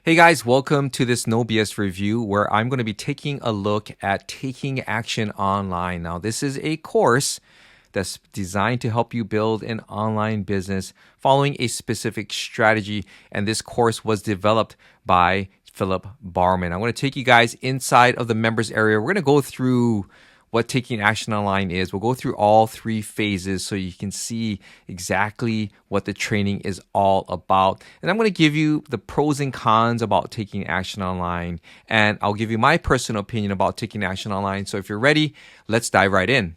Hey guys, welcome to this No BS review where I'm going to be taking a look at taking action online. Now, this is a course that's designed to help you build an online business following a specific strategy. And this course was developed by Philip Barman. I'm going to take you guys inside of the members area. We're going to go through what taking action online is. We'll go through all three phases so you can see exactly what the training is all about. And I'm going to give you the pros and cons about taking action online. And I'll give you my personal opinion about taking action online. So if you're ready, let's dive right in.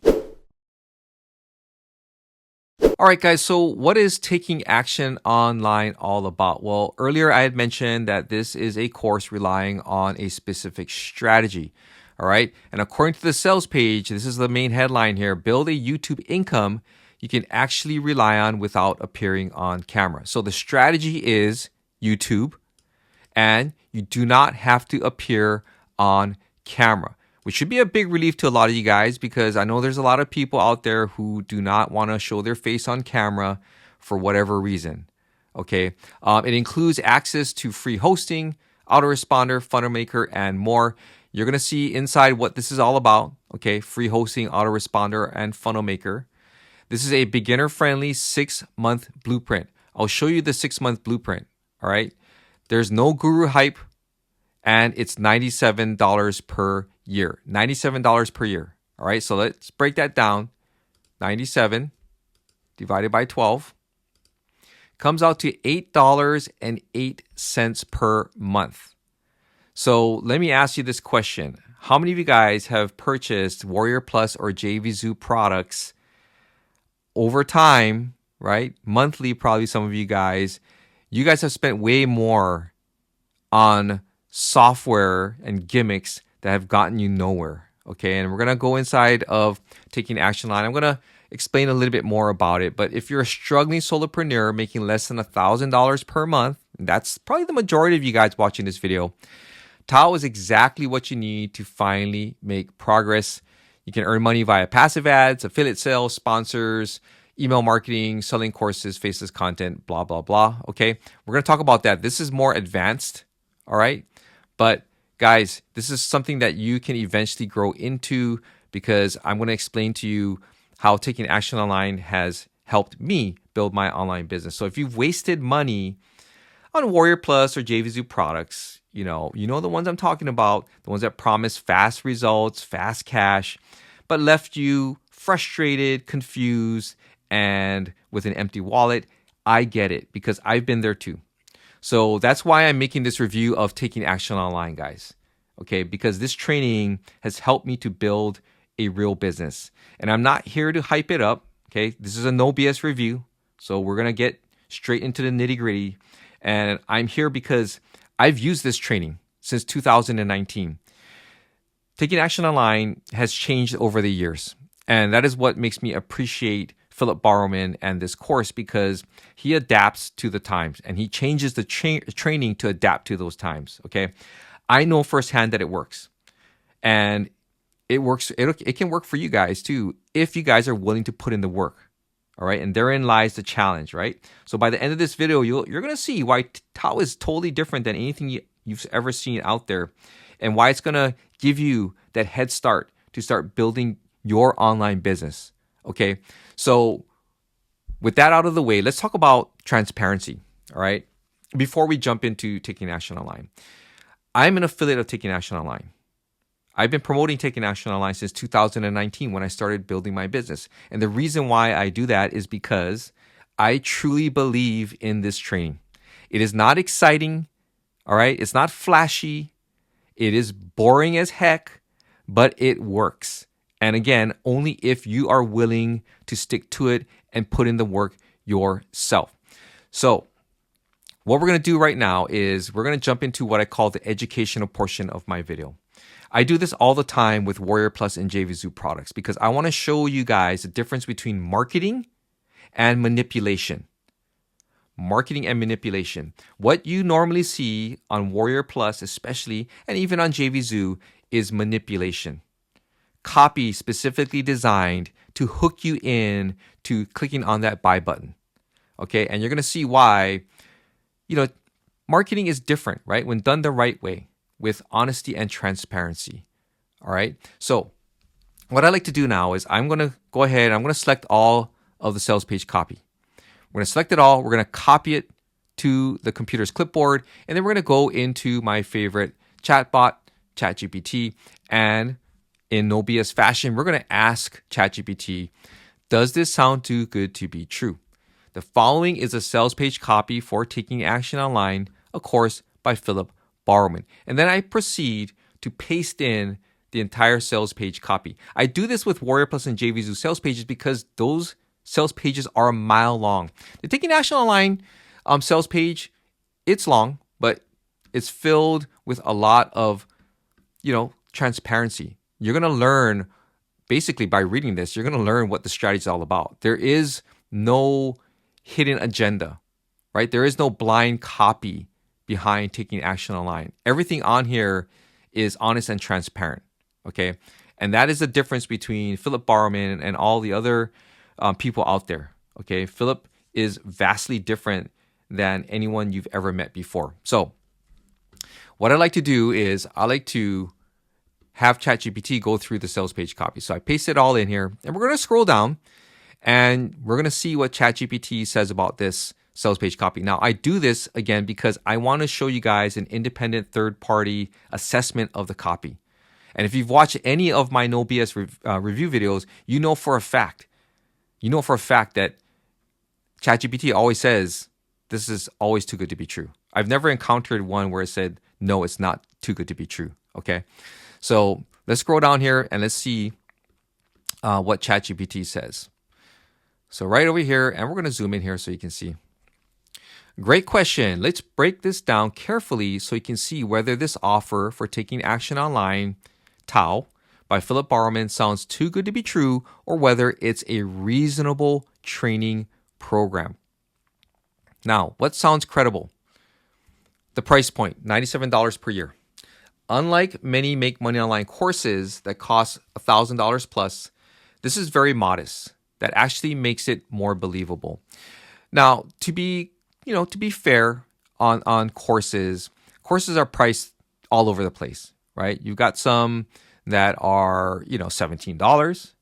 All right, guys, so what is taking action online all about? Well, earlier I had mentioned that this is a course relying on a specific strategy. All right. And according to the sales page, this is the main headline here: build a YouTube income you can actually rely on without appearing on camera. So the strategy is YouTube, and you do not have to appear on camera, which should be a big relief to a lot of you guys, because I know there's a lot of people out there who do not want to show their face on camera for whatever reason. Okay. It includes access to free hosting, autoresponder, funnel maker, and more. You're going to see inside what this is all about. Okay, free hosting, autoresponder, and funnel maker. This is a beginner-friendly 6-month blueprint. I'll show you the 6-month blueprint. All right. There's no guru hype, and it's $97 per year. $97 per year. All right. So let's break that down. 97 divided by 12 comes out to $8.08 per month. So let me ask you this question. How many of you guys have purchased Warrior Plus or JVZoo products over time, right? Monthly, probably some of you guys. You guys have spent way more on software and gimmicks that have gotten you nowhere, okay? And we're going to go inside of taking action line. I'm going to explain a little bit more about it. But if you're a struggling solopreneur making less than $1,000 per month, and that's probably the majority of you guys watching this video, Tao is exactly what you need to finally make progress. You can earn money via passive ads, affiliate sales, sponsors, email marketing, selling courses, faceless content, blah, blah, blah. Okay, we're going to talk about that. This is more advanced, all right? But guys, this is something that you can eventually grow into, because I'm going to explain to you how taking action online has helped me build my online business. So if you've wasted money on Warrior Plus or JVZoo products, you know the ones I'm talking about, the ones that promise fast results, fast cash, but left you frustrated, confused, and with an empty wallet. I get it, because I've been there too. So that's why I'm making this review of taking action online, guys. Okay, because this training has helped me to build a real business. And I'm not here to hype it up. Okay, this is a no BS review. So we're going to get straight into the nitty gritty. And I'm here because I've used this training since 2019. Taking action online has changed over the years. And that is what makes me appreciate Philip Barman and this course, because he adapts to the times and he changes the training to adapt to those times. Okay. I know firsthand that it works. And it works. It can work for you guys too, if you guys are willing to put in the work. All right. And therein lies the challenge, right? So by the end of this video, you're going to see why Tao is totally different than anything you've ever seen out there, and why it's going to give you that head start to start building your online business. Okay. So with that out of the way, let's talk about transparency. All right. Before we jump into taking action online, I'm an affiliate of Taking Action Online. I've been promoting Taking Action Online since 2019 when I started building my business. And the reason why I do that is because I truly believe in this training. It is not exciting, all right? It's not flashy. It is boring as heck, but it works. And again, only if you are willing to stick to it and put in the work yourself. So what we're going to do right now is we're going to jump into what I call the educational portion of my video. I do this all the time with Warrior Plus and JVZoo products, because I want to show you guys the difference between marketing and manipulation. Marketing and manipulation. What you normally see on Warrior Plus especially, and even on JVZoo, is manipulation. Copy specifically designed to hook you in to clicking on that buy button. Okay, and you're going to see why, marketing is different, right? When done the right way with honesty and transparency. All right. So what I like to do now is I'm going to go ahead. I'm going to select all of the sales page copy. We're going to select it all. We're going to copy it to the computer's clipboard. And then we're going to go into my favorite chatbot, ChatGPT. And in no BS fashion, we're going to ask ChatGPT, does this sound too good to be true? The following is a sales page copy for Taking Action Online, a course by Philip Bowerman. And then I proceed to paste in the entire sales page copy. I do this with Warrior Plus and JVZoo sales pages because those sales pages are a mile long. The Taking Action Online sales page, it's long, but it's filled with a lot of, transparency. You're going to learn, basically by reading this, you're going to learn what the strategy is all about. There is no hidden agenda, right? There is no blind copy behind Taking Action Online. Everything on here is honest and transparent, okay? And that is the difference between Philip Bowerman and all the other people out there, okay? Philip is vastly different than anyone you've ever met before. So what I like to do is I like to have ChatGPT go through the sales page copy. So I paste it all in here, and we're going to scroll down, and we're going to see what ChatGPT says about this sales page copy. Now, I do this, again, because I want to show you guys an independent third-party assessment of the copy. And if you've watched any of my No BS review videos, you know for a fact that ChatGPT always says, this is always too good to be true. I've never encountered one where it said, no, it's not too good to be true, okay? So let's scroll down here and let's see what ChatGPT says. So right over here, and we're going to zoom in here so you can see. Great question. Let's break this down carefully so you can see whether this offer for Taking Action Online, TAO, by Philip Bowerman sounds too good to be true or whether it's a reasonable training program. Now, what sounds credible? The price point, $97 per year. Unlike many Make Money Online courses that cost $1,000 plus, this is very modest. That actually makes it more believable. Now, to be fair on courses are priced all over the place, right? You've got some that are, $17.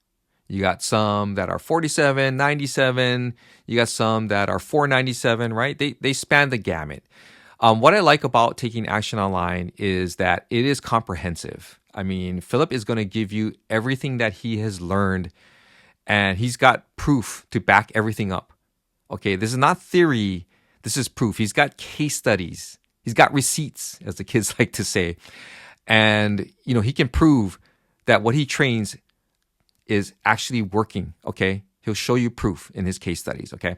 You got some that are $47, $97. You got some that are $4.97, right? They span the gamut. What I like about Taking Action Online is that it is comprehensive. I mean, Philip is going to give you everything that he has learned, and he's got proof to back everything up. Okay, this is not theory. This is proof. He's got case studies. He's got receipts, as the kids like to say. And, he can prove that what he trains is actually working, okay? He'll show you proof in his case studies, okay?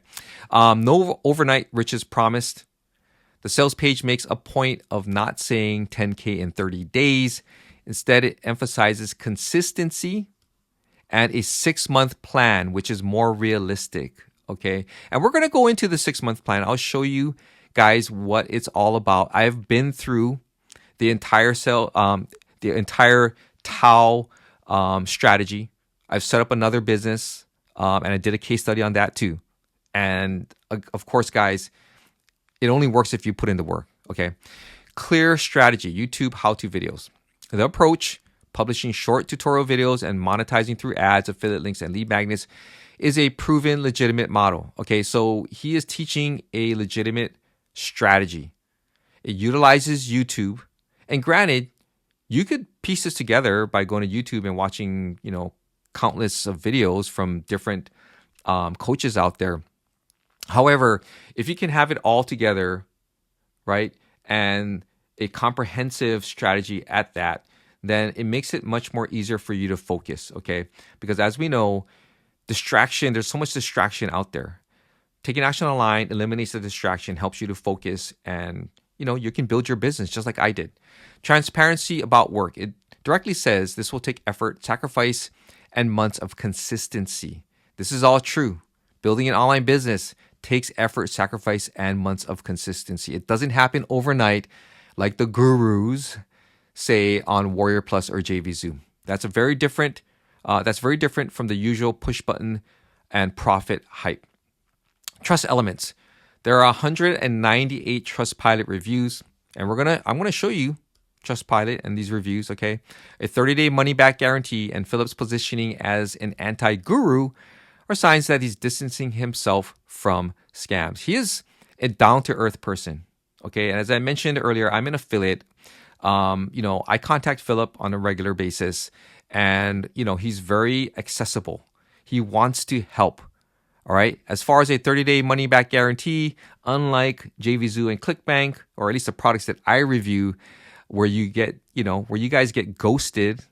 No overnight riches promised. The sales page makes a point of not saying 10K in 30 days. Instead, it emphasizes consistency and a 6-month plan, which is more realistic, okay? And we're going to go into the 6-month plan. I'll show you guys what it's all about. I've been through the entire TAO strategy. I've set up another business, and I did a case study on that too. And of course, guys, it only works if you put in the work, okay? Clear strategy, YouTube how-to videos. The approach, publishing short tutorial videos and monetizing through ads, affiliate links, and lead magnets is a proven legitimate model, okay? So he is teaching a legitimate strategy. It utilizes YouTube. And granted, you could piece this together by going to YouTube and watching, countless of videos from different coaches out there. However, if you can have it all together, right, and a comprehensive strategy at that, then it makes it much more easier for you to focus, okay? Because as we know, there's so much distraction out there. Taking Action Online eliminates the distraction, helps you to focus, and you can build your business just like I did. Transparency about work. It directly says this will take effort, sacrifice, and months of consistency. This is all true. Building an online business takes effort, sacrifice, and months of consistency. It doesn't happen overnight like the gurus say on Warrior Plus or JVZoo. That's very different from the usual push button and profit hype. Trust elements. There are 198 Trustpilot reviews, and I'm gonna show you Trustpilot and these reviews, okay? A 30-day money-back guarantee and Philip's positioning as an anti-guru are signs that he's distancing himself from scams. He is a down-to-earth person, okay? And as I mentioned earlier, I'm an affiliate. I contact Philip on a regular basis, and, he's very accessible. He wants to help. All right. As far as a 30-day money back guarantee, unlike JVZoo and ClickBank, or at least the products that I review, where you guys get ghosted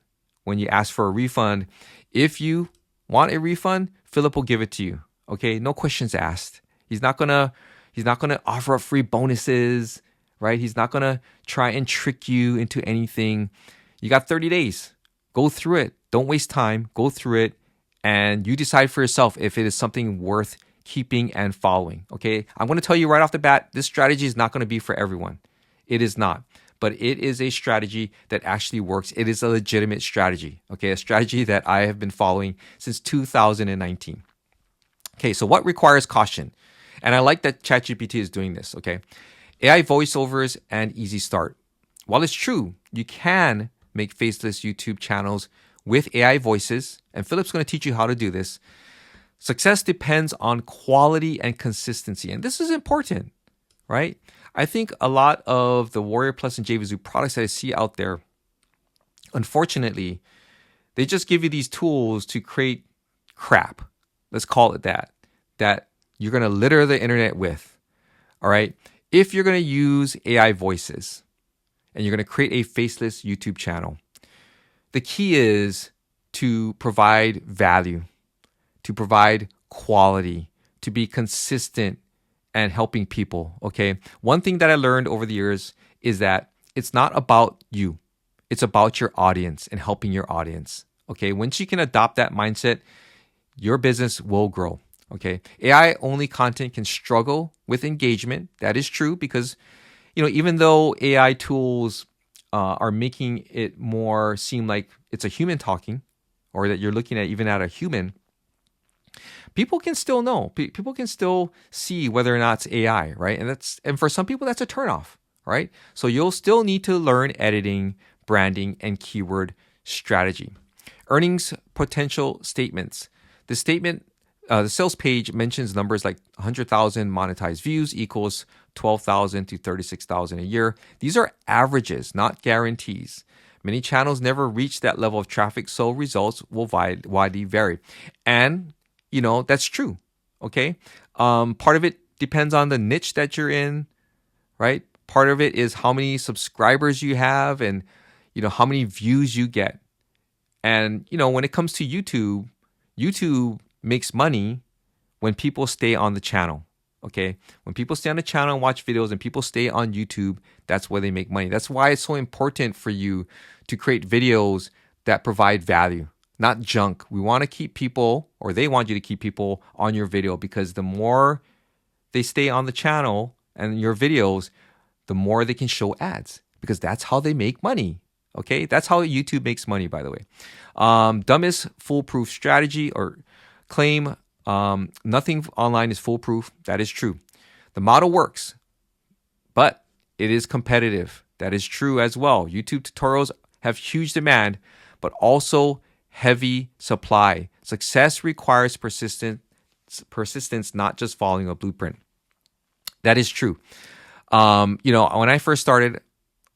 when you ask for a refund, if you want a refund, Philip will give it to you. Okay. No questions asked. He's not gonna offer up free bonuses, right? He's not gonna try and trick you into anything. You got 30 days. Go through it. Don't waste time. Go through it. And you decide for yourself if it is something worth keeping and following. Okay. I'm going to tell you right off the bat, this strategy is not going to be for everyone. It is not. But it is a strategy that actually works. It is a legitimate strategy. Okay. A strategy that I have been following since 2019. Okay. So what requires caution? And I like that ChatGPT is doing this. Okay. AI voiceovers and easy start. While it's true, you can make faceless YouTube channels with AI voices, and Philip's going to teach you how to do this. Success depends on quality and consistency, and this is important, right? I think a lot of the Warrior Plus and JVZoo products that I see out there, unfortunately, they just give you these tools to create crap. Let's call it that you're going to litter the internet with, all right? If you're going to use AI voices and you're going to create a faceless YouTube channel, the key is to provide value, to provide quality, to be consistent and helping people, okay? One thing that I learned over the years is that it's not about you. It's about your audience and helping your audience, okay? Once you can adopt that mindset, your business will grow, okay? AI-only content can struggle with engagement. That is true because, even though AI tools are making it more seem like it's a human talking, or that you're looking at even at a human, people can still know. People can still see whether or not it's AI, right? And for some people, that's a turnoff, right? So you'll still need to learn editing, branding, and keyword strategy. Earnings potential statements. The sales page mentions numbers like 100,000 monetized views equals 12,000 to 36,000 a year. These are averages, not guarantees. Many channels never reach that level of traffic, so results will widely vary. And, that's true, okay? Part of it depends on the niche that you're in, right? Part of it is how many subscribers you have and, how many views you get. And, when it comes to YouTube makes money when people stay on the channel. Okay. When people stay on the channel and watch videos and people stay on YouTube, that's where they make money. That's why it's so important for you to create videos that provide value, not junk. We want to keep people, or they want you to keep people on your video, because the more they stay on the channel and your videos, the more they can show ads, because that's how they make money. Okay. That's how YouTube makes money, by the way. Dumbest foolproof strategy, or claim nothing online is foolproof. That is true. The model works, but it is competitive. That is true as well. YouTube tutorials have huge demand, but also heavy supply. Success requires persistence, not just following a blueprint. That is true. When I first started,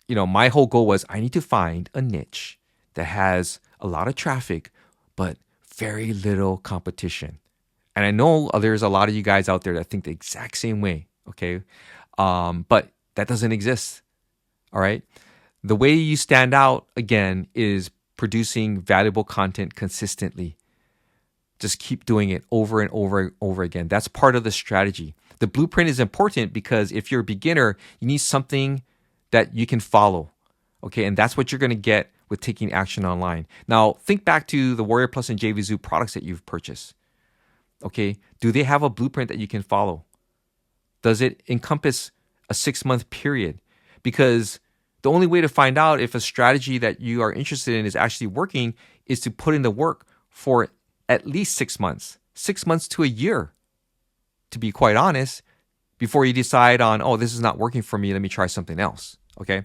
my whole goal was I need to find a niche that has a lot of traffic, but very little competition. And I know there's a lot of you guys out there that think the exact same way, okay? But that doesn't exist, all right? The way you stand out, again, is producing valuable content consistently. Just keep doing it over and over and over again. That's part of the strategy. The blueprint is important because if you're a beginner, you need something that you can follow, okay? And that's what you're going to get with taking action online. Now, think back to the Warrior Plus and JVZoo products that you've purchased. Okay, do they have a blueprint that you can follow? Does it encompass a 6-month period? Because the only way to find out if a strategy that you are interested in is actually working is to put in the work for at least 6 months to a year. To be quite honest, before you decide on, oh, this is not working for me, let me try something else. Okay.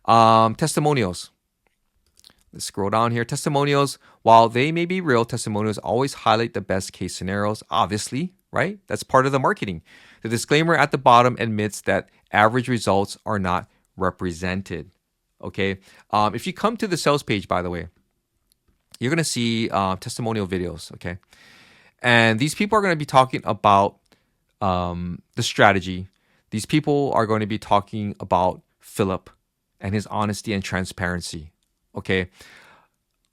Testimonials. Let's scroll down here. Testimonials, while they may be real, testimonials always highlight the best case scenarios, obviously, right? That's part of the marketing. The disclaimer at the bottom admits that average results are not represented. Okay. If you come to the sales page, by the way, you're going to see testimonial videos. Okay. And these people are going to be talking about the strategy. These people are going to be talking about Philip and his honesty and transparency. Okay.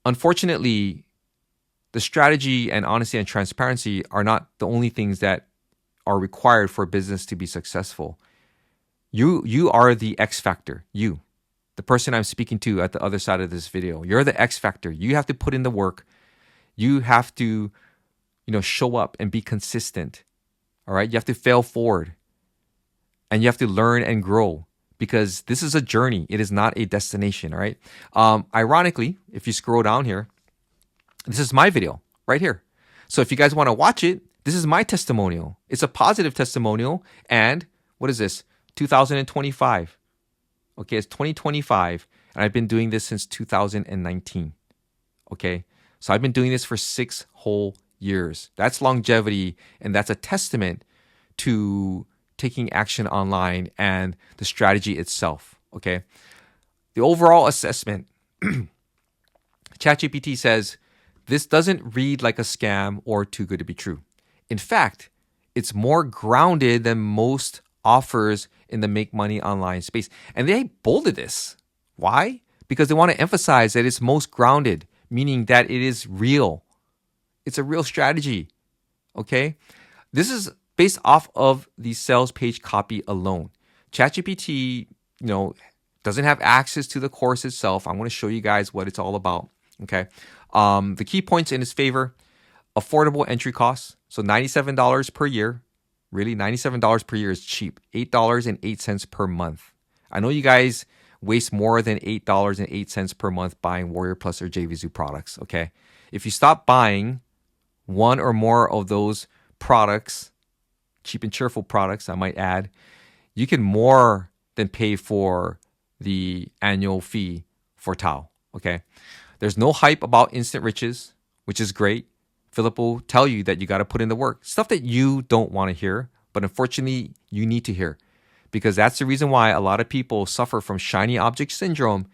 Unfortunately, the strategy and honesty and transparency are not the only things that are required for a business to be successful. You are the X factor. You, the person I'm speaking to at the other side of this video, you're the X factor. You have to put in the work. You have to, show up and be consistent. All right. You have to fail forward and you have to learn and grow because this is a journey. It is not a destination. All right. Ironically, if you scroll down here, this is my video right here. So if you guys want to watch it, this is my testimonial. It's a positive testimonial. And what is this? 2025. Okay. It's 2025. And I've been doing this since 2019. Okay. So I've been doing this for 6 whole years. That's longevity. And that's a testament to taking action online and the strategy itself. Okay. The overall assessment, ChatGPT says, this doesn't read like a scam or too good to be true. In fact, it's more grounded than most offers in the make money online space. And they bolded this. Why? Because they want to emphasize that it's most grounded, meaning that it is real. It's a real strategy. Okay? This is based off of the sales page copy alone. ChatGPT, doesn't have access to the course itself. I'm going to show you guys what it's all about. Okay? The key points in its favor: affordable entry costs. So $97 per year. Really, $97 per year is cheap. $8.08 per month. I know you guys waste more than $8.08 per month buying Warrior Plus or JVZoo products. Okay? If you stop buying one or more of those products, cheap and cheerful products, I might add, you can more than pay for the annual fee for Tao. Okay. There's no hype about instant riches, which is great. Philip will tell you that you got to put in the work. Stuff that you don't want to hear, but unfortunately you need to hear, because that's the reason why a lot of people suffer from shiny object syndrome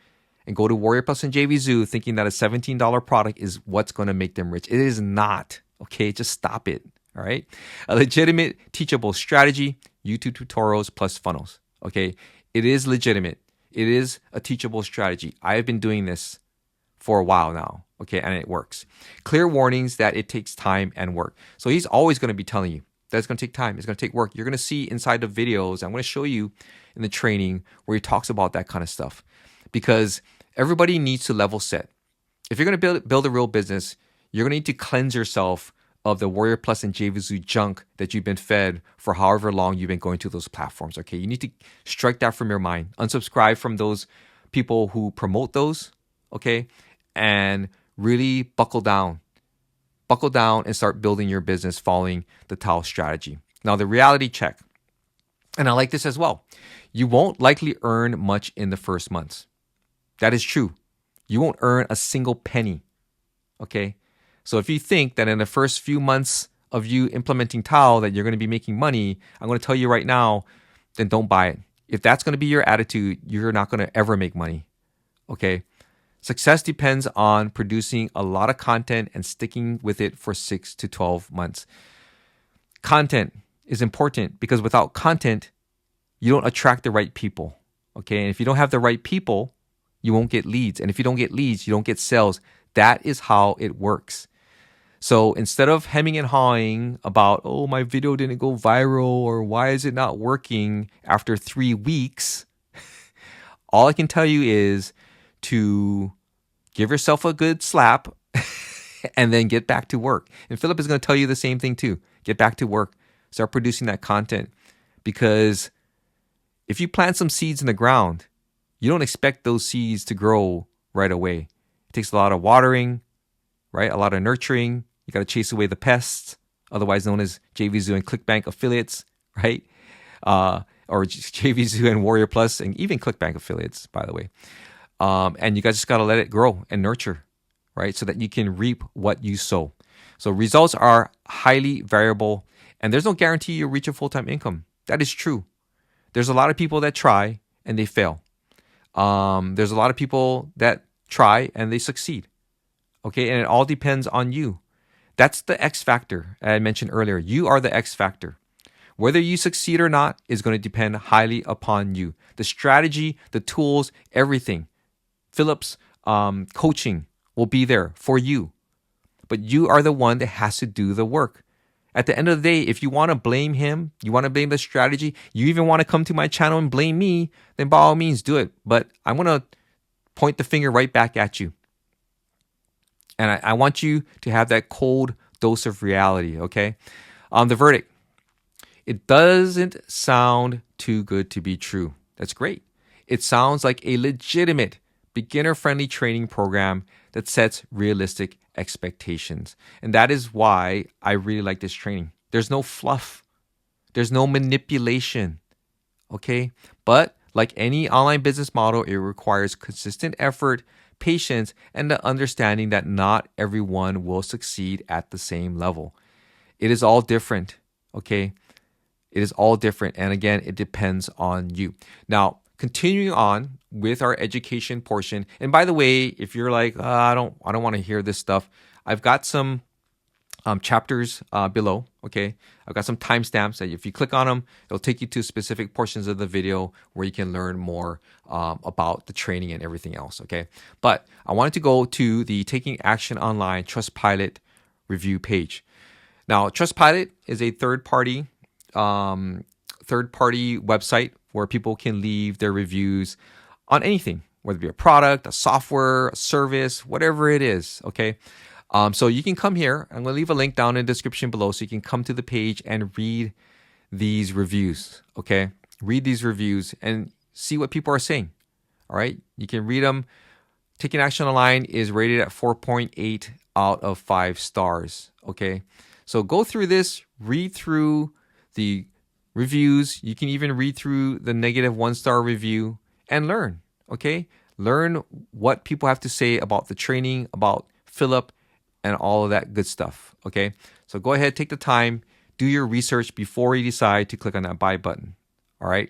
and go to Warrior Plus and JVZoo thinking that a $17 product is what's going to make them rich. It is not. Okay, just stop it. All right. A legitimate teachable strategy, YouTube tutorials plus funnels. Okay. It is legitimate. It is a teachable strategy. I have been doing this for a while now. Okay. And it works. Clear warnings that it takes time and work. So he's always going to be telling you that it's going to take time. It's going to take work. You're going to see inside the videos. I'm going to show you in the training where he talks about that kind of stuff, because everybody needs to level set. If you're going to build a real business, you're going to need to cleanse yourself of the Warrior Plus and JVZoo junk that you've been fed for however long you've been going to those platforms. Okay, you need to strike that from your mind. Unsubscribe from those people who promote those. Okay, and really buckle down and start building your business following the Tao strategy. Now, the reality check, and I like this as well. You won't likely earn much in the first months. That is true. You won't earn a single penny. Okay. So if you think that in the first few months of you implementing Tao that you're going to be making money, I'm going to tell you right now, then don't buy it. If that's going to be your attitude, you're not going to ever make money. Okay. Success depends on producing a lot of content and sticking with it for 6 to 12 months. Content is important because without content, you don't attract the right people. Okay. And if you don't have the right people, you won't get leads. And if you don't get leads, you don't get sales. That is how it works. So instead of hemming and hawing about, oh, my video didn't go viral or why is it not working after 3 weeks, all I can tell you is to give yourself a good slap and then get back to work. And Philip is going to tell you the same thing too. Get back to work. Start producing that content, because if you plant some seeds in the ground, you don't expect those seeds to grow right away. It takes a lot of watering, right? A lot of nurturing. You got to chase away the pests, otherwise known as JVZoo and ClickBank affiliates, right? or JVZoo and Warrior Plus, and even ClickBank affiliates, by the way. And you guys just got to let it grow and nurture, right? So that you can reap what you sow. So results are highly variable, and there's no guarantee you'll reach a full-time income. That is true. There's a lot of people that try and they fail. There's a lot of people that try and they succeed. Okay, and it all depends on you. That's the X factor I mentioned earlier. You are the X factor. Whether you succeed or not is going to depend highly upon you. The strategy, the tools, everything. Philip's coaching will be there for you. But you are the one that has to do the work. At the end of the day, if you want to blame him, you want to blame the strategy, you even want to come to my channel and blame me, then by all means do it. But I'm going to point the finger right back at you. And I want you to have that cold dose of reality, okay? The verdict. It doesn't sound too good to be true. That's great. It sounds like a legitimate, beginner-friendly training program that sets realistic expectations. And that is why I really like this training. There's no fluff. There's no manipulation, okay? But like any online business model, it requires consistent effort, patience, and the understanding that not everyone will succeed at the same level. It is all different, okay? It is all different. And again, it depends on you. Now, continuing on with our education portion. And by the way, if you're like, I don't want to hear this stuff, I've got some chapters below, okay? I've got some timestamps that if you click on them, it'll take you to specific portions of the video where you can learn more about the training and everything else, okay? But I wanted to go to the Taking Action Online Trustpilot review page. Now, Trustpilot is a third-party website where people can leave their reviews on anything, whether it be a product, a software, a service, whatever it is, okay? So you can come here. I'm going to leave a link down in the description below so you can come to the page and read these reviews, okay? Read these reviews and see what people are saying, all right? You can read them. Taking Action Online is rated at 4.8 out of 5 stars, okay? So go through this, read through the reviews. You can even read through the negative 1-star review and learn, okay? Learn what people have to say about the training, about Philip, and all of that good stuff, okay? So go ahead, take the time, do your research before you decide to click on that buy button, all right?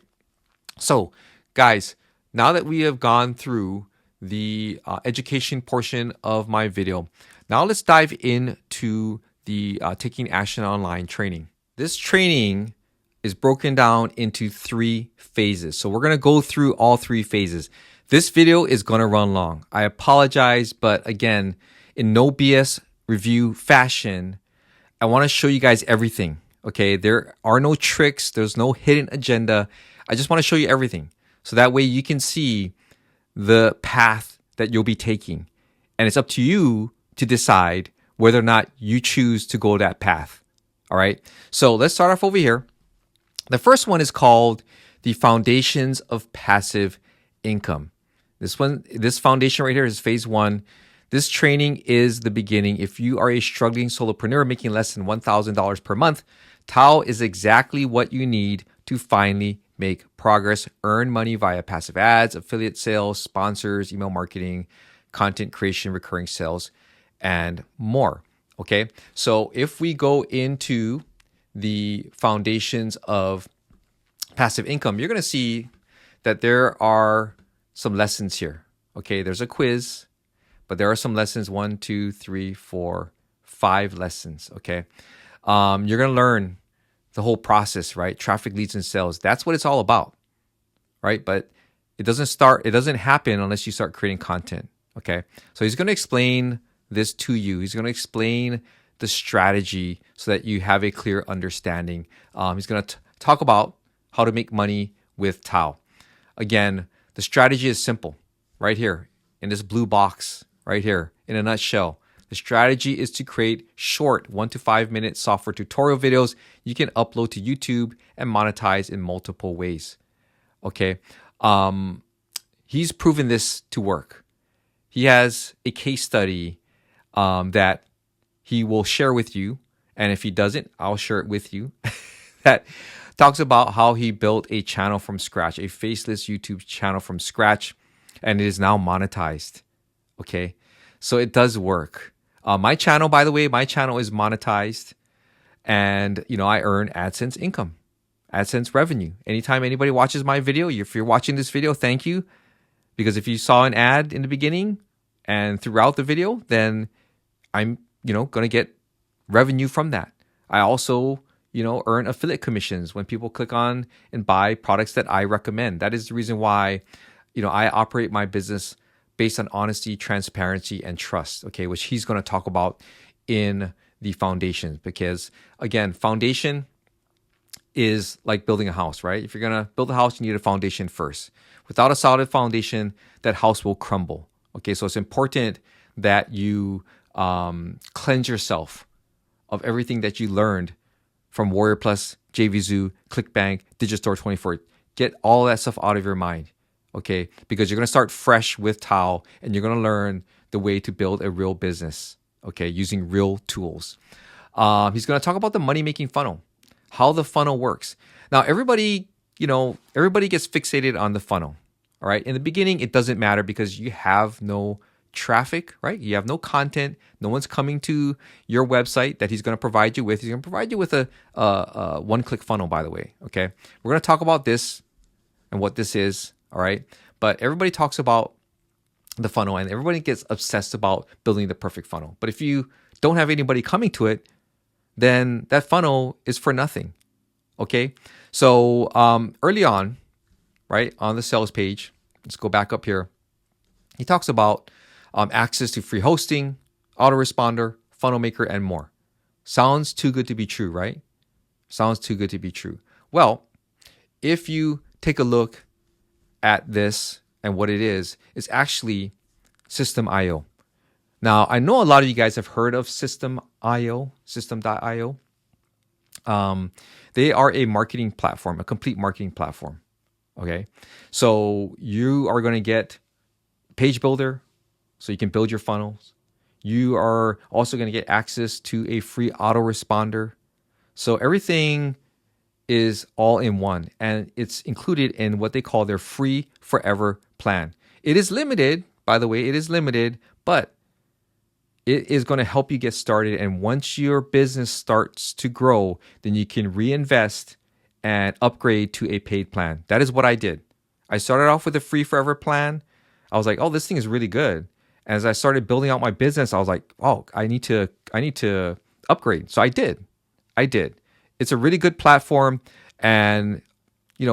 So, guys, now that we have gone through the education portion of my video, now let's dive into the Taking Action Online training. This training is broken down into 3 phases. So we're going to go through all 3 phases. This video is going to run long. I apologize, but again, in no BS review fashion, I want to show you guys everything, okay? There are no tricks. There's no hidden agenda. I just want to show you everything. So that way you can see the path that you'll be taking. And it's up to you to decide whether or not you choose to go that path, all right? So let's start off over here. The first one is called the Foundations of Passive Income. This foundation right here is phase 1. This training is the beginning. If you are a struggling solopreneur making less than $1,000 per month, Tao is exactly what you need to finally make progress, earn money via passive ads, affiliate sales, sponsors, email marketing, content creation, recurring sales, and more. Okay, so if we go into the foundations of passive income, you're going to see that there are some lessons here. Okay, there's a quiz, but there are some lessons, 1, 2, 3, 4, 5 lessons. Okay, you're going to learn the whole process, right? Traffic, leads, and sales. That's what it's all about, right? But it doesn't happen unless you start creating content. Okay, so he's going to explain this to you. He's going to explain the strategy so that you have a clear understanding. He's going to talk about how to make money with Tao. Again, the strategy is simple right here in this blue box right here in a nutshell. The strategy is to create short 1 to 5 minute software tutorial videos you can upload to YouTube and monetize in multiple ways. Okay. He's proven this to work. He has a case study that he will share with you. And if he doesn't, I'll share it with you. That Talks about how he built a channel from scratch, a faceless YouTube channel from scratch, and it is now monetized. Okay, so it does work. My channel, by the way, my channel is monetized, and I earn AdSense income, AdSense revenue. Anytime anybody watches my video, if you're watching this video, thank you, because if you saw an ad in the beginning and throughout the video, then I'm going to get revenue from that. I also earn affiliate commissions when people click on and buy products that I recommend. That is the reason why I operate my business based on honesty, transparency, and trust, okay, which he's going to talk about in the foundation. Because again, foundation is like building a house, right? If you're going to build a house, you need a foundation first. Without a solid foundation, that house will crumble. Okay, so it's important that you cleanse yourself of everything that you learned from Warrior Plus, JVZoo, ClickBank, Digistore 24. Get all that stuff out of your mind, okay? Because you're going to start fresh with Tao, and you're going to learn the way to build a real business, okay, using real tools. He's going to talk about the money-making funnel, how the funnel works. Now, everybody gets fixated on the funnel, all right? In the beginning, it doesn't matter because you have no traffic, right? You have no content. No one's coming to your website that he's going to provide you with. He's going to provide you with a one-click funnel, by the way, okay? We're going to talk about this and what this is, all right? But everybody talks about the funnel, and everybody gets obsessed about building the perfect funnel. But if you don't have anybody coming to it, then that funnel is for nothing, okay? So early on, right, on the sales page, let's go back up here. He talks about access to free hosting, autoresponder, funnel maker, and more. Sounds too good to be true, right? Sounds too good to be true. Well, if you take a look at this and what it is, it's actually System.io. Now, I know a lot of you guys have heard of System.io. They are a marketing platform, a complete marketing platform. Okay, so you are going to get page builder, so you can build your funnels. You are also going to get access to a free autoresponder. So everything is all in one, and it's included in what they call their free forever plan. It is limited, by the way, it is limited, but it is going to help you get started. And once your business starts to grow, then you can reinvest and upgrade to a paid plan. That is what I did. I started off with a free forever plan. I was like, oh, this thing is really good. As I started building out my business, I was like, oh, I need to upgrade. So I did. It's a really good platform. And,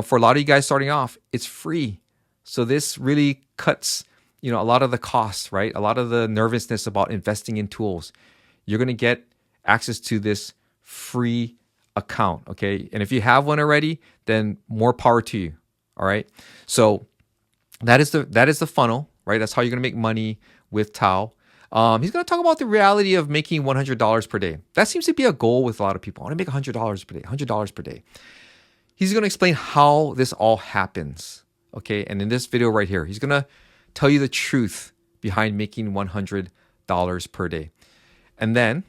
for a lot of you guys starting off, it's free. So this really cuts, a lot of the costs, right? A lot of the nervousness about investing in tools. You're going to get access to this free account, okay? And if you have one already, then more power to you, all right? So that is the funnel, right? That's how you're going to make money with Tao. He's going to talk about the reality of making $100 per day. That seems to be a goal with a lot of people. I want to make $100 per day, $100 per day. He's going to explain how this all happens, okay? And in this video right here, he's going to tell you the truth behind making $100 per day. And then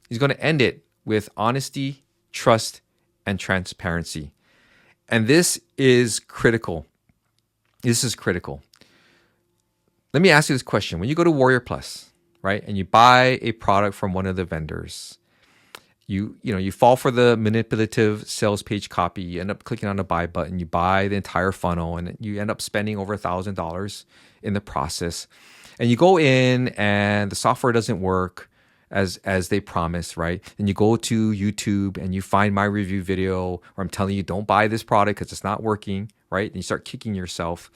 he's going to end it with honesty, trust, and transparency. And this is critical. This is critical. Let me ask you this question. When you go to Warrior Plus, right, and you buy a product from one of the vendors, you fall for the manipulative sales page copy. You end up clicking on the buy button. You buy the entire funnel, and you end up spending over $1,000 in the process. And you go in, and the software doesn't work as they promise, right? And you go to YouTube and you find my review video where I'm telling you don't buy this product because it's not working, right? And you start kicking yourself.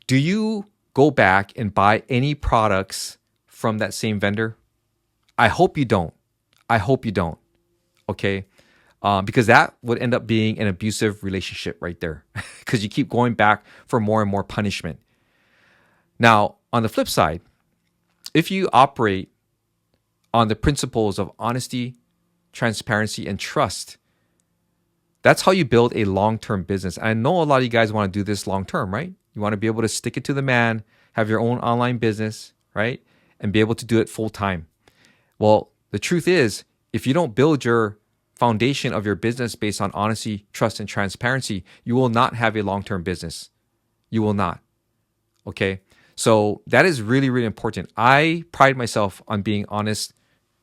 Do you go back and buy any products from that same vendor? I hope you don't. Okay? Because that would end up being an abusive relationship right there because you keep going back for more and more punishment. Now, on the flip side, if you operate on the principles of honesty, transparency, and trust, that's how you build a long-term business. I know a lot of you guys want to do this long-term, right? You want to be able to stick it to the man, have your own online business, right? And be able to do it full-time. Well, the truth is, if you don't build your foundation of your business based on honesty, trust, and transparency, you will not have a long-term business. You will not. Okay. So that is really, really important. I pride myself on being honest,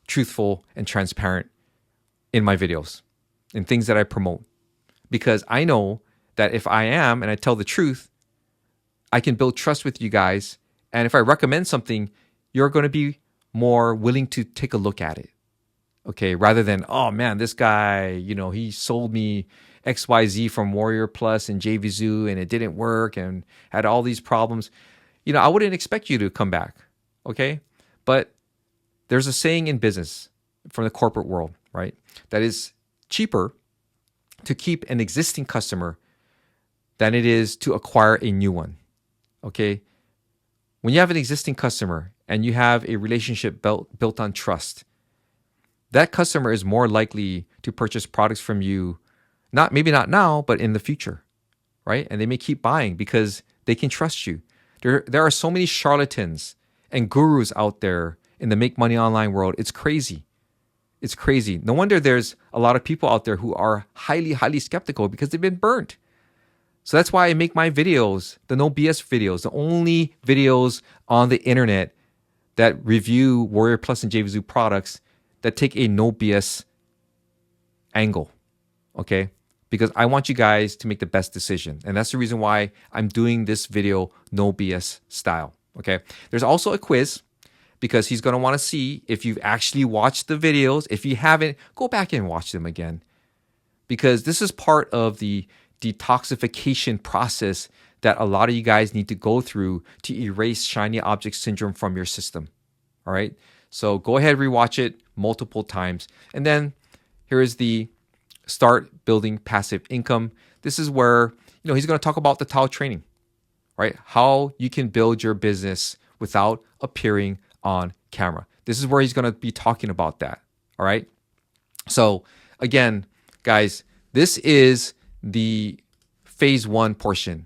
truthful, and transparent in my videos, in things that I promote, because I know that if I am and I tell the truth, I can build trust with you guys. And if I recommend something, you're going to be more willing to take a look at it. Okay. Rather than, oh man, this guy, he sold me XYZ from Warrior Plus and JVZoo and it didn't work and had all these problems. I wouldn't expect you to come back. Okay. But there's a saying in business from the corporate world, right? That is cheaper to keep an existing customer than it is to acquire a new one. Okay. When you have an existing customer and you have a relationship built on trust, that customer is more likely to purchase products from you, maybe not now, but in the future, right? And they may keep buying because they can trust you. There are so many charlatans and gurus out there in the make money online world. It's crazy. It's crazy. No wonder there's a lot of people out there who are highly, highly skeptical because they've been burnt. So that's why I make my videos, the no BS videos, the only videos on the internet that review Warrior Plus and JVZoo products that take a no BS angle, okay? Because I want you guys to make the best decision. And that's the reason why I'm doing this video no BS style, okay? There's also a quiz because he's going to want to see if you've actually watched the videos. If you haven't, go back and watch them again, because this is part of the detoxification process that a lot of you guys need to go through to erase shiny object syndrome from your system. All right. So go ahead, rewatch it multiple times. And then here is the start building passive income. This is where, he's going to talk about the Tao training, right? How you can build your business without appearing on camera. This is where he's going to be talking about that. All right. So again, guys, this is the phase 1 portion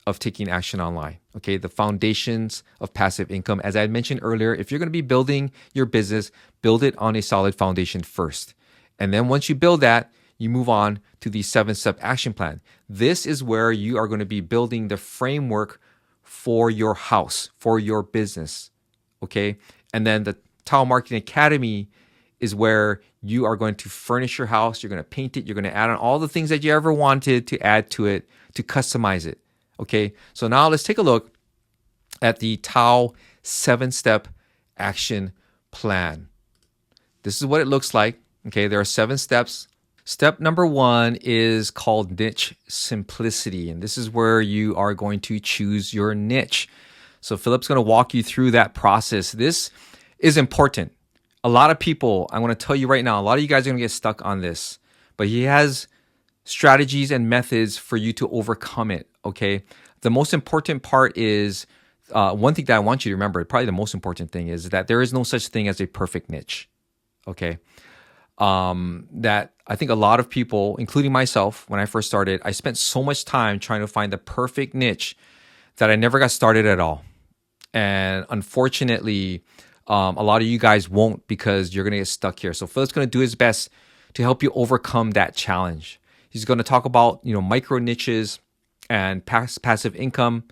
of taking action online. Okay, the foundations of passive income. As I had mentioned earlier, if you're going to be building your business, build it on a solid foundation first. And then once you build that, you move on to the 7-step action plan. This is where you are going to be building the framework for your house, for your business. Okay, and then the Tao Marketing Academy is where you are going to furnish your house. You're going to paint it. You're going to add on all the things that you ever wanted to add to it, to customize it. Okay, so now let's take a look at the Tao 7-step action plan. This is what it looks like. Okay, there are 7 steps. Step number 1 is called niche simplicity. And this is where you are going to choose your niche. So Philip's going to walk you through that process. This is important. A lot of people, I want to tell you right now, a lot of you guys are going to get stuck on this, but he has strategies and methods for you to overcome it, okay? The most important part is, one thing that I want you to remember, probably the most important thing is that there is no such thing as a perfect niche, okay? That I think a lot of people, including myself, when I first started, I spent so much time trying to find the perfect niche that I never got started at all. And unfortunately, a lot of you guys won't, because you're going to get stuck here. So Philip's going to do his best to help you overcome that challenge. He's going to talk about, micro niches and passive income.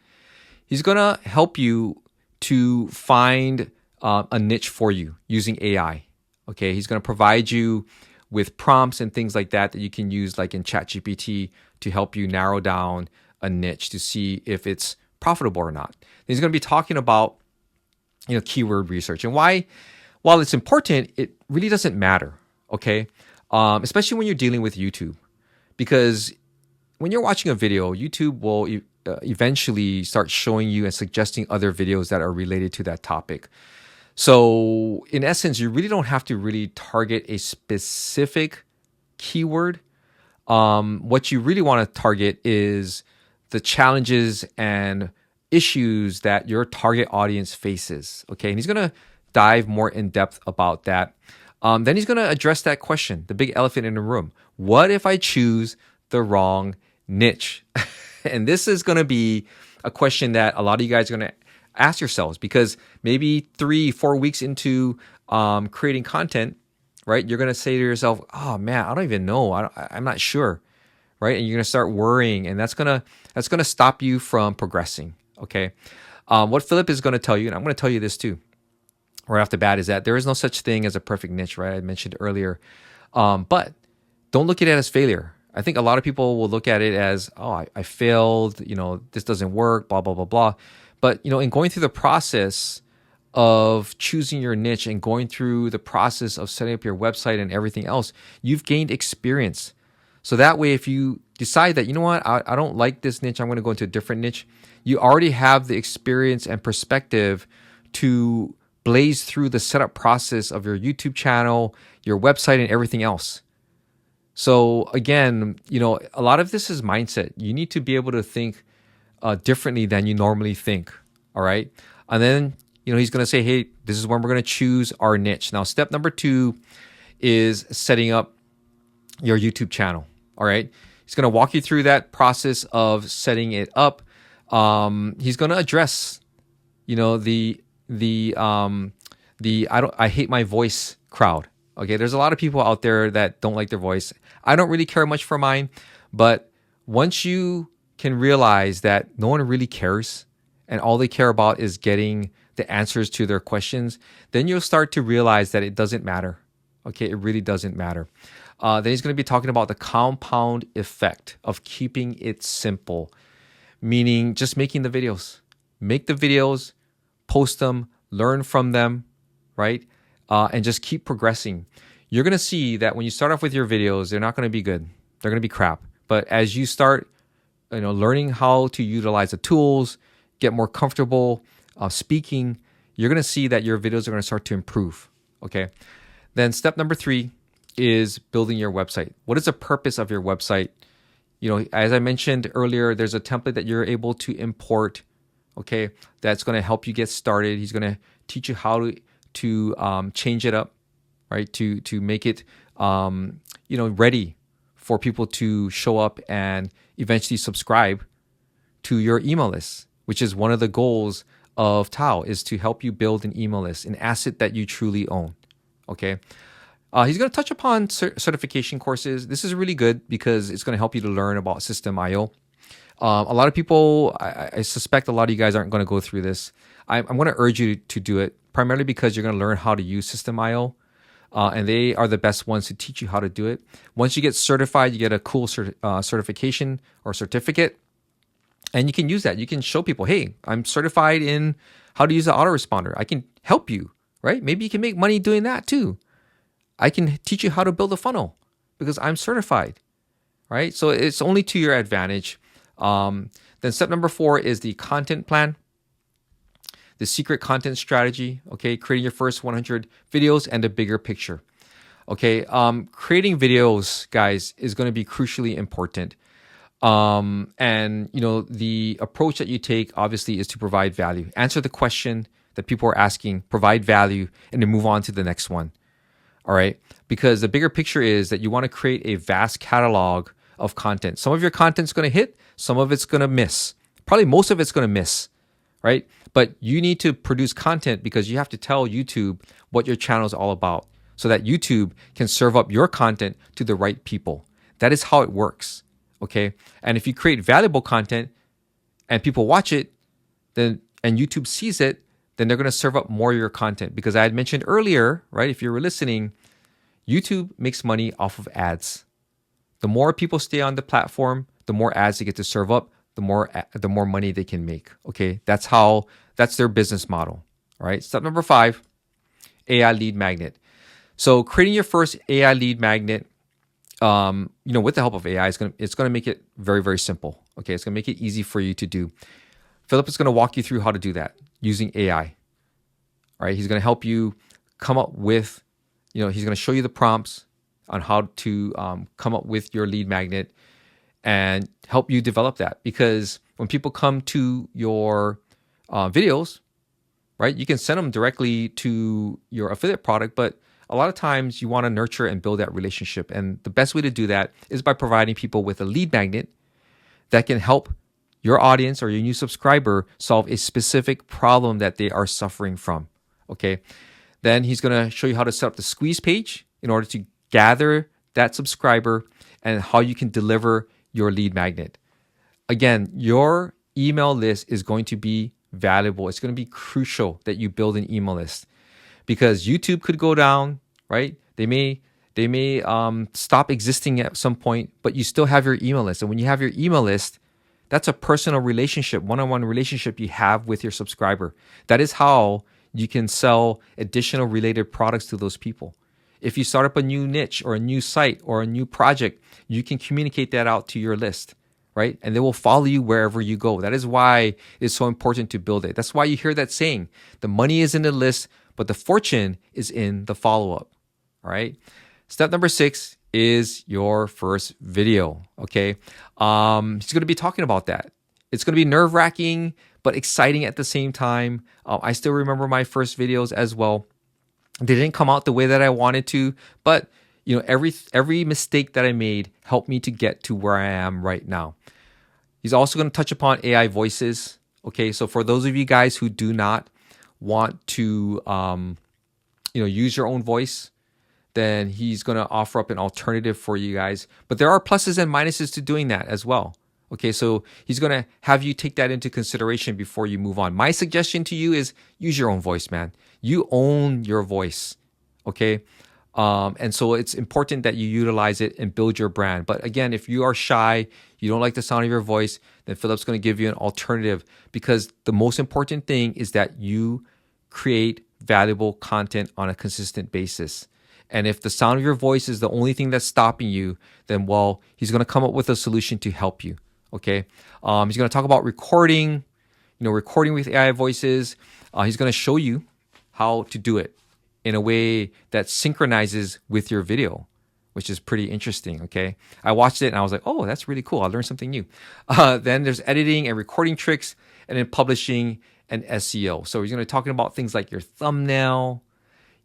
He's going to help you to find a niche for you using AI. Okay, he's going to provide you with prompts and things like that you can use, like in ChatGPT, to help you narrow down a niche to see if it's profitable or not. He's going to be talking about keyword research and why, while it's important, it really doesn't matter. Okay, especially when you're dealing with YouTube, because when you're watching a video, YouTube will eventually start showing you and suggesting other videos that are related to that topic. So in essence, you really don't have to really target a specific keyword. What you really want to target is the challenges and issues that your target audience faces. Okay, and he's going to dive more in depth about that. Then he's going to address that question, the big elephant in the room. What if I choose the wrong niche? And this is going to be a question that a lot of you guys are going to ask yourselves, because maybe 3-4 weeks into creating content, right? You're going to say to yourself, oh man, I don't even know. I'm not sure, right? And you're going to start worrying, and that's going to stop you from progressing, okay? What Philip is going to tell you, and I'm going to tell you this too, right off the bat, is that there is no such thing as a perfect niche, right? I mentioned earlier. But don't look at it as failure. I think a lot of people will look at it as, oh, I failed, this doesn't work, blah, blah, blah, blah. But, in going through the process of choosing your niche and going through the process of setting up your website and everything else, you've gained experience. So that way, if you decide that, you know what, I don't like this niche, I'm going to go into a different niche, you already have the experience and perspective to blaze through the setup process of your YouTube channel, your website, and everything else. So again, a lot of this is mindset. You need to be able to think differently than you normally think. All right. And then, he's going to say, hey, this is when we're going to choose our niche. Now, step number 2 is setting up your YouTube channel. All right. He's going to walk you through that process of setting it up. He's going to address, the I hate my voice crowd. Okay, there's a lot of people out there that don't like their voice. I don't really care much for mine, but once you can realize that no one really cares and all they care about is getting the answers to their questions, then you'll start to realize that it doesn't matter. Okay, it really doesn't matter. Then he's going to be talking about the compound effect of keeping it simple, meaning just making the videos. Make the videos, post them, learn from them, right? And just keep progressing. You're going to see that when you start off with your videos, they're not going to be good. They're going to be crap. But as you start, learning how to utilize the tools, get more comfortable speaking, you're going to see that your videos are going to start to improve. Okay. Then step number 3 is building your website. What is the purpose of your website? As I mentioned earlier, there's a template that you're able to import. Okay. That's going to help you get started. He's going to teach you how to change it up, right? To make it, ready for people to show up and eventually subscribe to your email list, which is one of the goals of Tao, is to help you build an email list, an asset that you truly own. Okay. He's going to touch upon certification courses. This is really good because it's going to help you to learn about System.io. A lot of people, I suspect a lot of you guys aren't going to go through this. I'm going to urge you to do it, primarily because you're going to learn how to use System.io, and they are the best ones to teach you how to do it. Once you get certified, you get a cool certification or certificate, and you can use that. You can show people, hey, I'm certified in how to use the autoresponder. I can help you, right? Maybe you can make money doing that too. I can teach you how to build a funnel because I'm certified, right? So it's only to your advantage. Then step number 4 is the content plan. The secret content strategy, okay, creating your first 100 videos and a bigger picture. Okay, creating videos, guys, is going to be crucially important. And the approach that you take obviously is to provide value. Answer the question that people are asking, provide value, and then move on to the next one. All right, because the bigger picture is that you want to create a vast catalog of content. Some of your content's going to hit, some of it's going to miss. Probably most of it's going to miss, right? But you need to produce content because you have to tell YouTube what your channel is all about so that YouTube can serve up your content to the right people. That is how it works, okay? And if you create valuable content and people watch it, then and YouTube sees it, then they're going to serve up more of your content. Because I had mentioned earlier, right, if you were listening, YouTube makes money off of ads. The more people stay on the platform, the more ads they get to serve up, the more money they can make. Okay, that's their business model. All right. Step number 5, AI lead magnet. So creating your first AI lead magnet, with the help of AI, it's gonna make it very, very simple. Okay, it's gonna make it easy for you to do. Philip is gonna walk you through how to do that using AI. All right, he's gonna help you come up with, he's gonna show you the prompts on how to come up with your lead magnet and help you develop that. Because when people come to your videos, right, you can send them directly to your affiliate product, but a lot of times you want to nurture and build that relationship. And the best way to do that is by providing people with a lead magnet that can help your audience or your new subscriber solve a specific problem that they are suffering from. Okay. Then he's going to show you how to set up the squeeze page. in order to gather that subscriber and how you can deliver your lead magnet. Again, your email list is going to be valuable. It's going to be crucial that you build an email list because YouTube could go down, right? They may stop existing at some point, but you still have your email list. And when you have your email list, that's a personal relationship, one-on-one relationship you have with your subscriber. That is how you can sell additional related products to those people. If you start up a new niche or a new site or a new project, you can communicate that out to your list, right? And they will follow you wherever you go. That is why it's so important to build it. That's why you hear that saying, the money is in the list, but the fortune is in the follow-up, all right? Step number 6 is your first video, okay? He's going to be talking about that. It's going to be nerve-wracking, but exciting at the same time. I still remember my first videos as well. They didn't come out the way that I wanted to, but every mistake that I made helped me to get to where I am right now. He's also going to touch upon AI voices. Okay, so for those of you guys who do not want to, use your own voice, then he's going to offer up an alternative for you guys. But there are pluses and minuses to doing that as well. Okay, so he's going to have you take that into consideration before you move on. My suggestion to you is use your own voice, man. You own your voice, okay? And so it's important that you utilize it and build your brand. But again, if you are shy, you don't like the sound of your voice, then Philip's going to give you an alternative, because the most important thing is that you create valuable content on a consistent basis. And if the sound of your voice is the only thing that's stopping you, then, well, he's going to come up with a solution to help you. Okay. He's going to talk about recording, recording with AI voices. He's going to show you how to do it in a way that synchronizes with your video, which is pretty interesting. Okay. I watched it and I was like, oh, that's really cool. I learned something new. Then there's editing and recording tricks, and then publishing and SEO. So he's going to be talking about things like your thumbnail,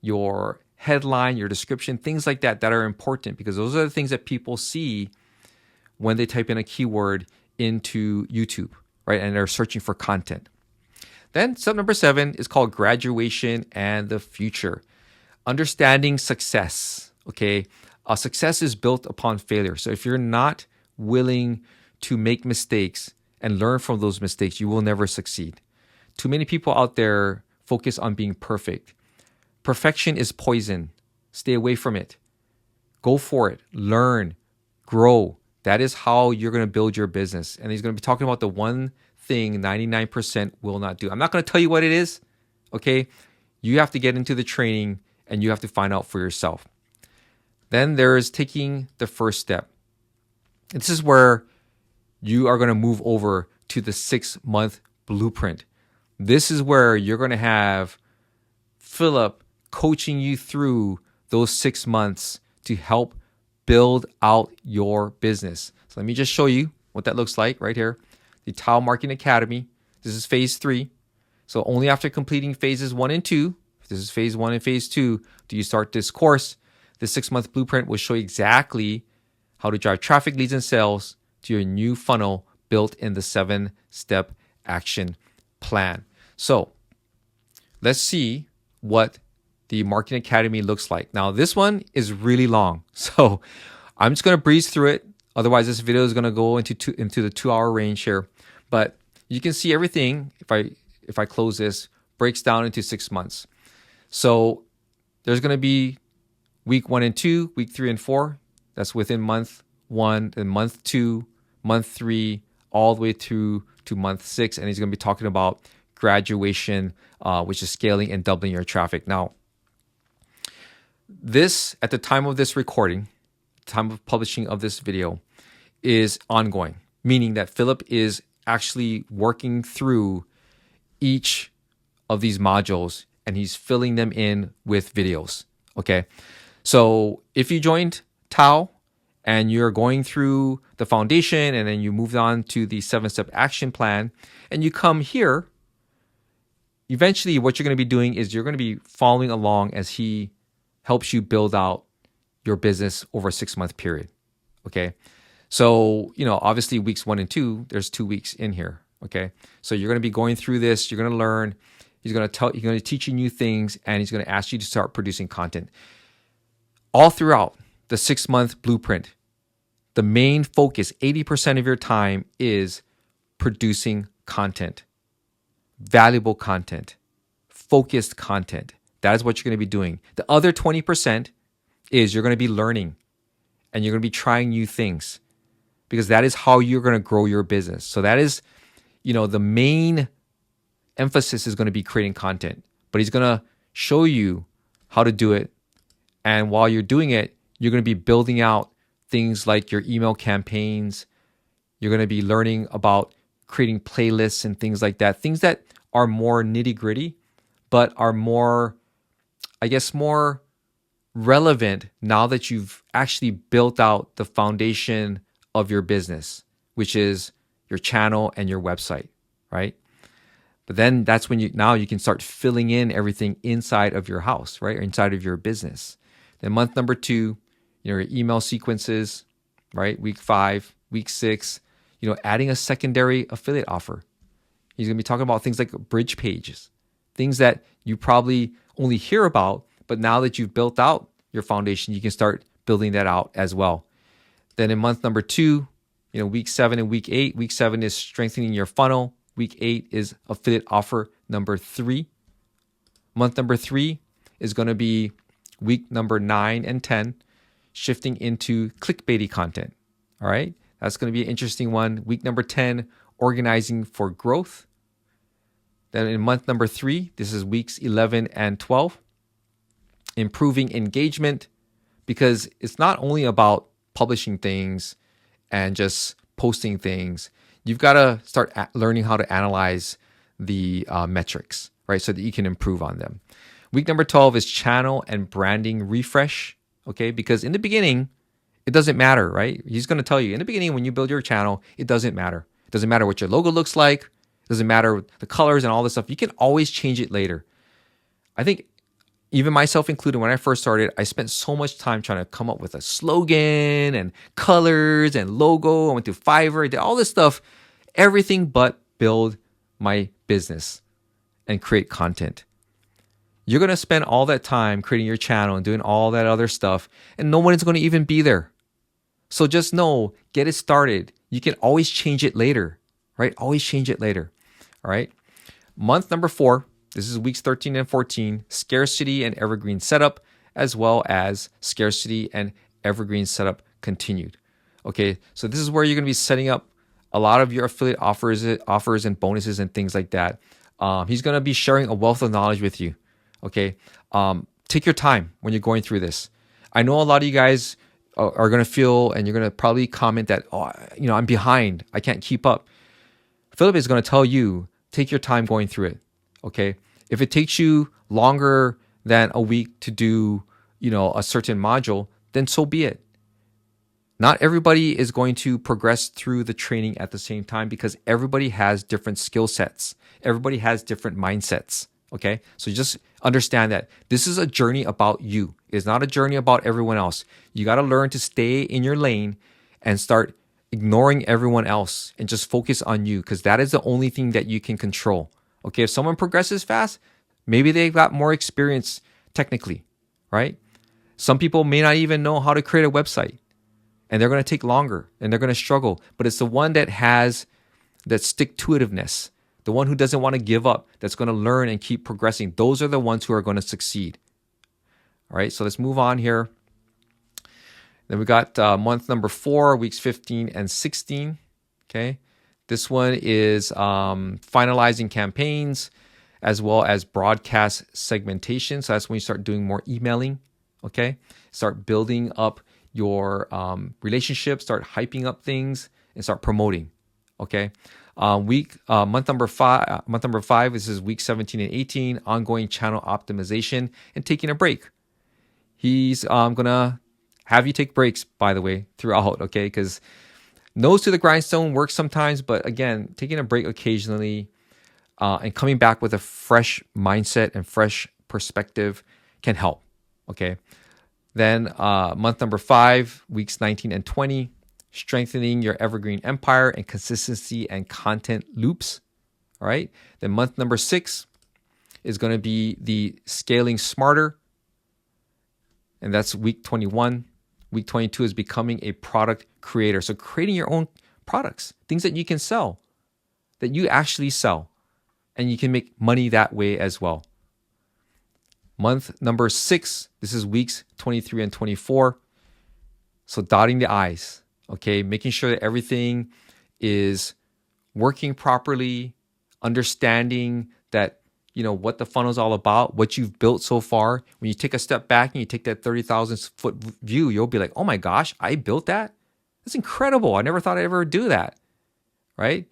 your headline, your description, things like that are important, because those are the things that people see when they type in a keyword into YouTube, right? And they're searching for content. Then step number 7 is called graduation and the future. Understanding success, okay? Success is built upon failure. So if you're not willing to make mistakes and learn from those mistakes, you will never succeed. Too many people out there focus on being perfect. Perfection is poison. Stay away from it. Go for it. Learn. Grow. That is how you're going to build your business. And he's going to be talking about the one thing 99% will not do. I'm not going to tell you what it is, okay? You have to get into the training and you have to find out for yourself. Then there is taking the first step. This is where you are going to move over to the 6-month blueprint. This is where you're going to have Philip coaching you through those 6 months to help build out your business. So let me just show you what that looks like right here. The Tao Marketing Academy. This is phase 3. So only after completing phases 1 and 2, this is phase 1 and phase 2, do you start this course. The 6-month blueprint will show you exactly how to drive traffic, leads, and sales to your new funnel built in the 7-step action plan. So let's see what the Marketing Academy looks like. Now, this one is really long, so I'm just going to breeze through it. Otherwise, this video is going to go into the 2-hour range here. But you can see everything, if I close this, breaks down into 6 months. So there's going to be week 1 and 2, week 3 and 4. That's within month 1, and month 2, month 3, all the way through to month 6. And he's going to be talking about graduation, which is scaling and doubling your traffic. Now, this, at the time of this recording, time of publishing of this video, is ongoing, meaning that Philip is actually working through each of these modules and he's filling them in with videos. Okay. So if you joined Tao and you're going through the foundation and then you moved on to the 7-step action plan and you come here, eventually what you're going to be doing is you're going to be following along as he helps you build out your business over a 6-month period. Okay. So, obviously weeks 1 and 2, there's 2 weeks in here. Okay. So you're going to be going through this. You're going to learn. He's going to teach you new things, and he's going to ask you to start producing content. all throughout the 6-month blueprint, the main focus, 80% of your time, is producing content, valuable content, focused content. That is what you're going to be doing. The other 20% is you're going to be learning and you're going to be trying new things, because that is how you're going to grow your business. So that is, the main emphasis is going to be creating content, but he's going to show you how to do it. And while you're doing it, you're going to be building out things like your email campaigns. You're going to be learning about creating playlists and things like that. Things that are more nitty gritty, but are more, more relevant now that you've actually built out the foundation of your business, which is your channel and your website, right? But then that's when you can start filling in everything inside of your house, right? Or inside of your business. Then month number 2, your email sequences, right? Week 5, week 6, adding a secondary affiliate offer. He's going to be talking about things like bridge pages, things that you probably only hear about, but now that you've built out your foundation, you can start building that out as well. Then in month number 2, week 7 and week 8, week 7 is strengthening your funnel. Week 8 is affiliate offer number 3. Month number 3 is going to be week number 9 and 10, shifting into clickbaity content. All right. That's going to be an interesting one. Week number 10, organizing for growth. Then in month number 3, this is weeks 11 and 12, improving engagement, because it's not only about publishing things and just posting things. You've got to start learning how to analyze the metrics, right? So that you can improve on them. Week number 12 is channel and branding refresh, okay? Because in the beginning, it doesn't matter, right? He's going to tell you in the beginning, when you build your channel, it doesn't matter. It doesn't matter what your logo looks like. It doesn't matter the colors and all this stuff. You can always change it later. I think even myself included, when I first started, I spent so much time trying to come up with a slogan and colors and logo. I went to Fiverr, I did all this stuff, everything but build my business and create content. You're going to spend all that time creating your channel and doing all that other stuff, and no one is going to even be there. So just know, get it started. You can always change it later, right? Always change it later, all right? Month number 4, this is weeks 13 and 14, scarcity and evergreen setup, as well as scarcity and evergreen setup continued. Okay, so this is where you're going to be setting up a lot of your affiliate offers and bonuses and things like that. He's going to be sharing a wealth of knowledge with you. Okay, take your time when you're going through this. I know a lot of you guys are going to feel, and you're going to probably comment that, I'm behind, I can't keep up. Philip is going to tell you, take your time going through it. Okay, if it takes you longer than a week to do, a certain module, then so be it. Not everybody is going to progress through the training at the same time, because everybody has different skill sets. Everybody has different mindsets. Okay, so just understand that this is a journey about you. It's not a journey about everyone else. You got to learn to stay in your lane and start ignoring everyone else and just focus on you, because that is the only thing that you can control. Okay, if someone progresses fast, maybe they've got more experience technically, right? Some people may not even know how to create a website, and they're going to take longer and they're going to struggle. But it's the one that has that stick-to-itiveness, the one who doesn't want to give up, that's going to learn and keep progressing. Those are the ones who are going to succeed. All right, so let's move on here. Then we got month number 4, weeks 15 and 16. Okay, this one is finalizing campaigns as well as broadcast segmentation. So that's when you start doing more emailing. Okay, start building up your relationships, start hyping up things, and start promoting. Okay. Month number 5, this is week 17 and 18, ongoing channel optimization and taking a break. He's gonna have you take breaks, by the way, throughout, okay? Because nose to the grindstone works sometimes, but again, taking a break occasionally and coming back with a fresh mindset and fresh perspective can help, okay? Then month number 5, weeks 19 and 20, strengthening your evergreen empire and consistency and content loops. All right. Then month number 6 is going to be the scaling smarter. and that's week 21. Week 22 is becoming a product creator. So creating your own products, things that you can sell, that you actually sell, and you can make money that way as well. Month number 6, this is weeks 23 and 24. So dotting the I's, okay, making sure that everything is working properly, understanding that, what the funnel is all about, what you've built so far. When you take a step back and you take that 30,000 foot view, you'll be like, oh my gosh, I built that? That's incredible. I never thought I'd ever do that, right?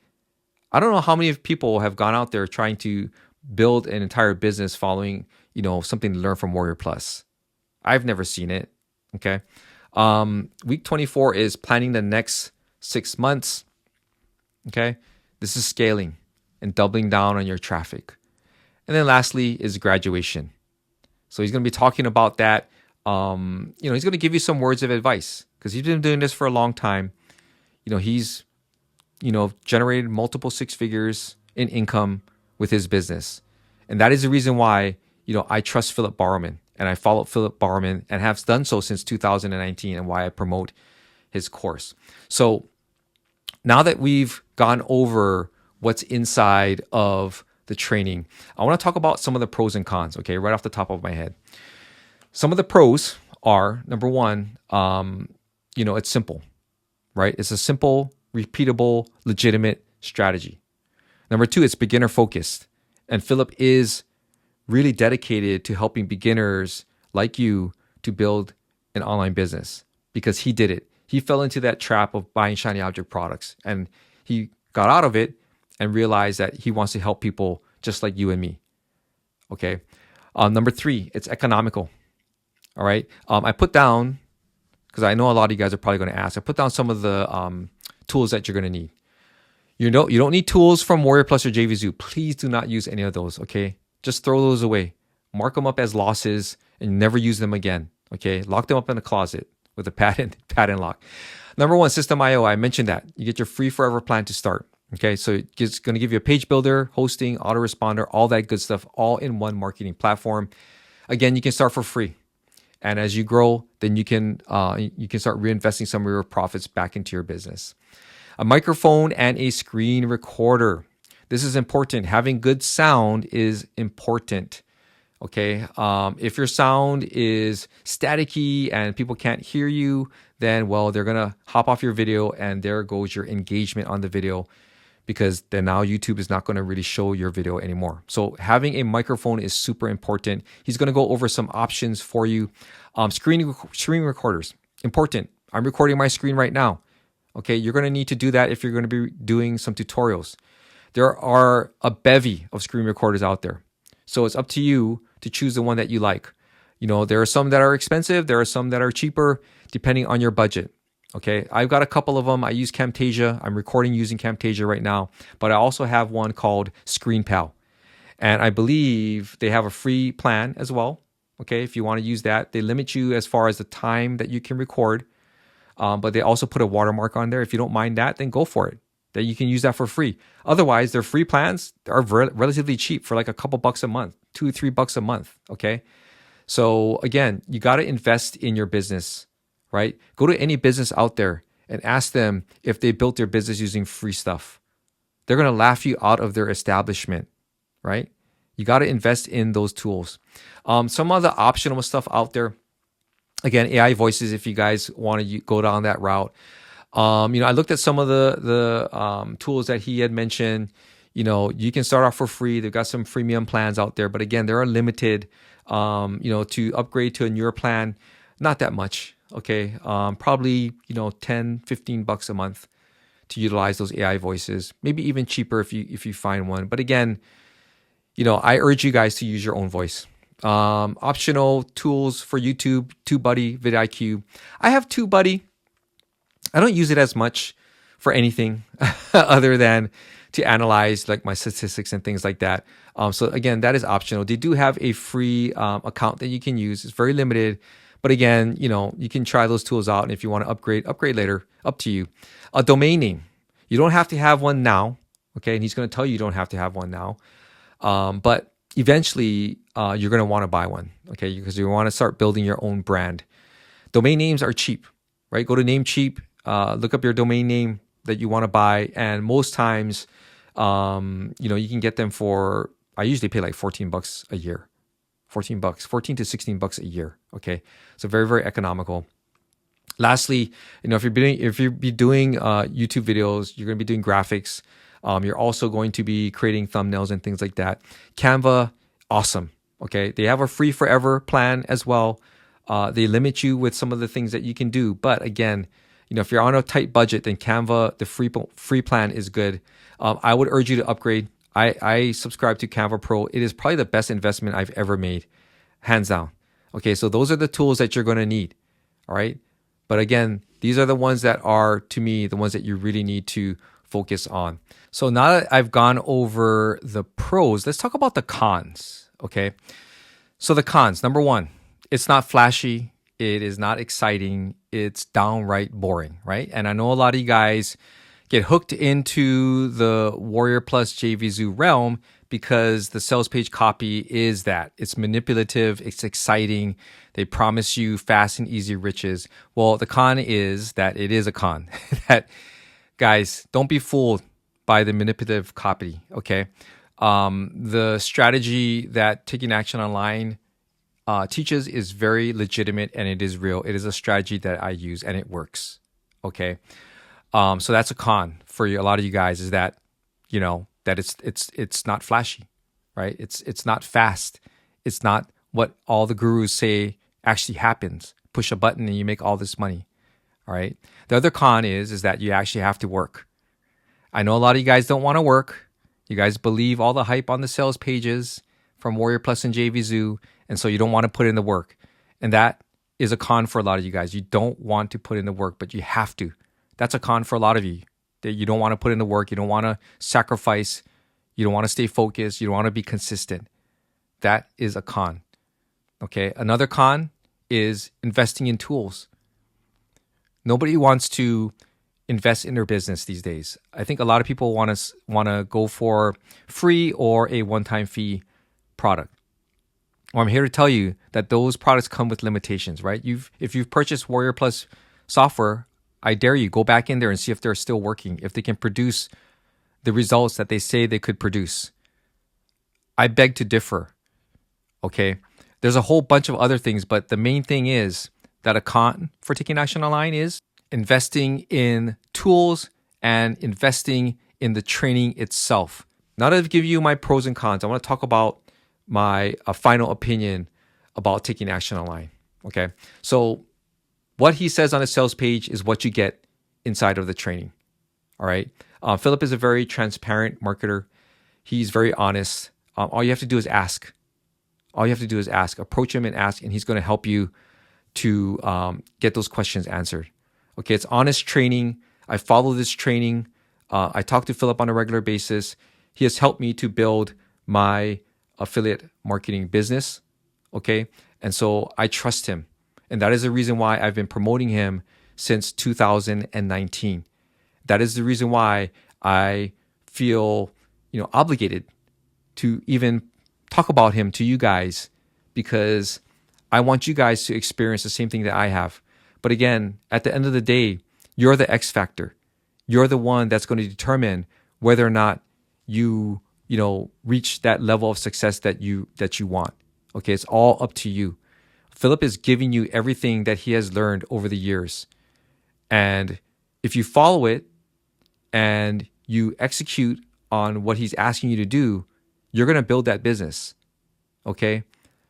I don't know how many people have gone out there trying to build an entire business following, something to learn from Warrior Plus. I've never seen it, okay? Week 24 is planning the next 6 months, okay? This is scaling and doubling down on your traffic. And then lastly is graduation. So he's going to be talking about that. He's going to give you some words of advice because he's been doing this for a long time. He's, generated multiple 6 figures in income with his business. And that is the reason why, I trust Philip Bowerman and I follow Philip Bowerman and have done so since 2019 and why I promote his course. So now that we've gone over what's inside of the training, I want to talk about some of the pros and cons, okay, right off the top of my head. Some of the pros are, number one, it's simple, right? It's a simple, repeatable, legitimate strategy. Number 2, it's beginner focused. And Philip is really dedicated to helping beginners like you to build an online business because he did it. He fell into that trap of buying shiny object products and he got out of it and realized that he wants to help people just like you and me. Okay. Number 3, it's economical. All right. I put down, because I know a lot of you guys are probably going to ask, I put down some of the tools that you're going to need. You don't need tools from Warrior Plus or JVZoo. Please do not use any of those. Okay. Just throw those away. Mark them up as losses and never use them again. Okay. Lock them up in a closet with a patent lock. Number 1, System.io. I mentioned that. You get your free forever plan to start. Okay. So it's going to give you a page builder, hosting, autoresponder, all that good stuff, all in one marketing platform. Again, you can start for free. And as you grow, then you can start reinvesting some of your profits back into your business. A microphone and a screen recorder. This is important. Having good sound is important. Okay. If your sound is staticky and people can't hear you, then, they're going to hop off your video and there goes your engagement on the video because then now YouTube is not going to really show your video anymore. So having a microphone is super important. He's going to go over some options for you. Screen recorders, important. I'm recording my screen right now. Okay. You're going to need to do that if you're going to be doing some tutorials. There are a bevy of screen recorders out there. So it's up to you to choose the one that you like. There are some that are expensive. There are some that are cheaper, depending on your budget. Okay. I've got a couple of them. I use Camtasia. I'm recording using Camtasia right now, but I also have one called ScreenPal. And I believe they have a free plan as well. Okay. If you want to use that, they limit you as far as the time that you can record. But they also put a watermark on there. If you don't mind that, then go for it. That you can use that for free. Otherwise, their free plans are relatively cheap for like a couple bucks a month, $2-3 a month. Okay. So again, you got to invest in your business, right? Go to any business out there and ask them if they built their business using free stuff. They're going to laugh you out of their establishment, right? You got to invest in those tools. Some other optional stuff out there. Again, AI voices, if you guys want to go down that route. I looked at some of the tools that he had mentioned. You can start off for free. They've got some freemium plans out there, but again, there are limited. To upgrade to a newer plan, not that much. Okay, probably $10-15 a month to utilize those AI voices. Maybe even cheaper if you find one. But again, I urge you guys to use your own voice. Optional tools for YouTube: TubeBuddy, vidIQ. I have TubeBuddy. I don't use it as much for anything other than to analyze like my statistics and things like that. So again, that is optional. They do have a free account that you can use. It's very limited, but again, you can try those tools out. And if you want to upgrade later, up to you. A domain name. You don't have to have one now. Okay. And he's going to tell you don't have to have one now. But eventually you're going to want to buy one, okay? Because you want to start building your own brand. Domain names are cheap, right? Go to Namecheap, look up your domain name that you want to buy, and most times, you can get them for. I usually pay like $14 a year, $14, 14 to $16 a year. Okay, so very, very economical. Lastly, if you're doing YouTube videos, you're going to be doing graphics. You're also going to be creating thumbnails and things like that. Canva, awesome. Okay, they have a free forever plan as well. They limit you with some of the things that you can do, but again, if you're on a tight budget, then Canva, the free plan is good. I would urge you to upgrade. I subscribe to Canva Pro. It is probably the best investment I've ever made, hands down. Okay, so those are the tools that you're going to need. All right. But again, these are the ones that are, to me, the ones that you really need to focus on. So now that I've gone over the pros, let's talk about the cons. Okay. So the cons, number one, it's not flashy. It is not exciting. It's downright boring, right? And I know a lot of you guys get hooked into the Warrior Plus JVZoo realm because the sales page copy is that. It's manipulative. It's exciting. They promise you fast and easy riches. Well, the con is that it is a con. That, guys, don't be fooled by the manipulative copy, okay? The strategy that Taking Action Online teaches is very legitimate and it is real. It is a strategy that I use and it works, okay? So that's a con for you. A lot of you guys is that, that it's not flashy, right? It's not fast. It's not what all the gurus say actually happens. Push a button and you make all this money, all right? The other con is that you actually have to work. I know a lot of you guys don't want to work. You guys believe all the hype on the sales pages from Warrior Plus and JVZoo, and so you don't want to put in the work. And that is a con for a lot of you guys. You don't want to put in the work, but you have to. That's a con for a lot of you. That you don't want to put in the work. You don't want to sacrifice. You don't want to stay focused. You don't want to be consistent. That is a con. Okay. Another con is investing in tools. Nobody wants to invest in their business these days. I think a lot of people want to go for free or a one-time fee product. Well, I'm here to tell you that those products come with limitations, right? If you've purchased Warrior Plus software, I dare you, go back in there and see if they're still working, if they can produce the results that they say they could produce. I beg to differ, okay? There's a whole bunch of other things, but the main thing is that a con for Taking Action Online is investing in tools and investing in the training itself. Now that I've given you my pros and cons, I want to talk about my final opinion about Taking Action Online, okay? So what he says on his sales page is what you get inside of the training, all right? Philip is a very transparent marketer. He's very honest. All you have to do is ask. All you have to do is ask. Approach him and ask, and he's going to help you to get those questions answered. Okay, it's honest training. I follow this training. I talk to Philip on a regular basis. He has helped me to build my affiliate marketing business, okay? And so I trust him. And that is the reason why I've been promoting him since 2019. That is the reason why I feel, obligated to even talk about him to you guys, because I want you guys to experience the same thing that I have. But again, at the end of the day, you're the X factor. You're the one that's going to determine whether or not you reach that level of success that you want. Okay, it's all up to you. Philip is giving you everything that he has learned over the years. And if you follow it and you execute on what he's asking you to do, you're going to build that business. Okay?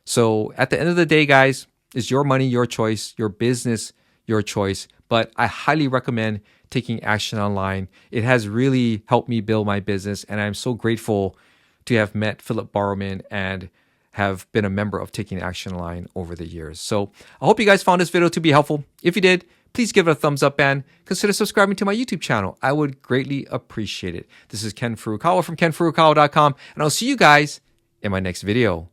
So at the end of the day, guys, it's your money, your choice, your business, your choice. But I highly recommend Taking Action Online. It has really helped me build my business, and I'm so grateful to have met Philip Barrowman and have been a member of Taking Action Online over the years. So I hope you guys found this video to be helpful. If you did, please give it a thumbs up and consider subscribing to my YouTube channel. I would greatly appreciate it. This is Ken Furukawa from kenfurukawa.com, and I'll see you guys in my next video.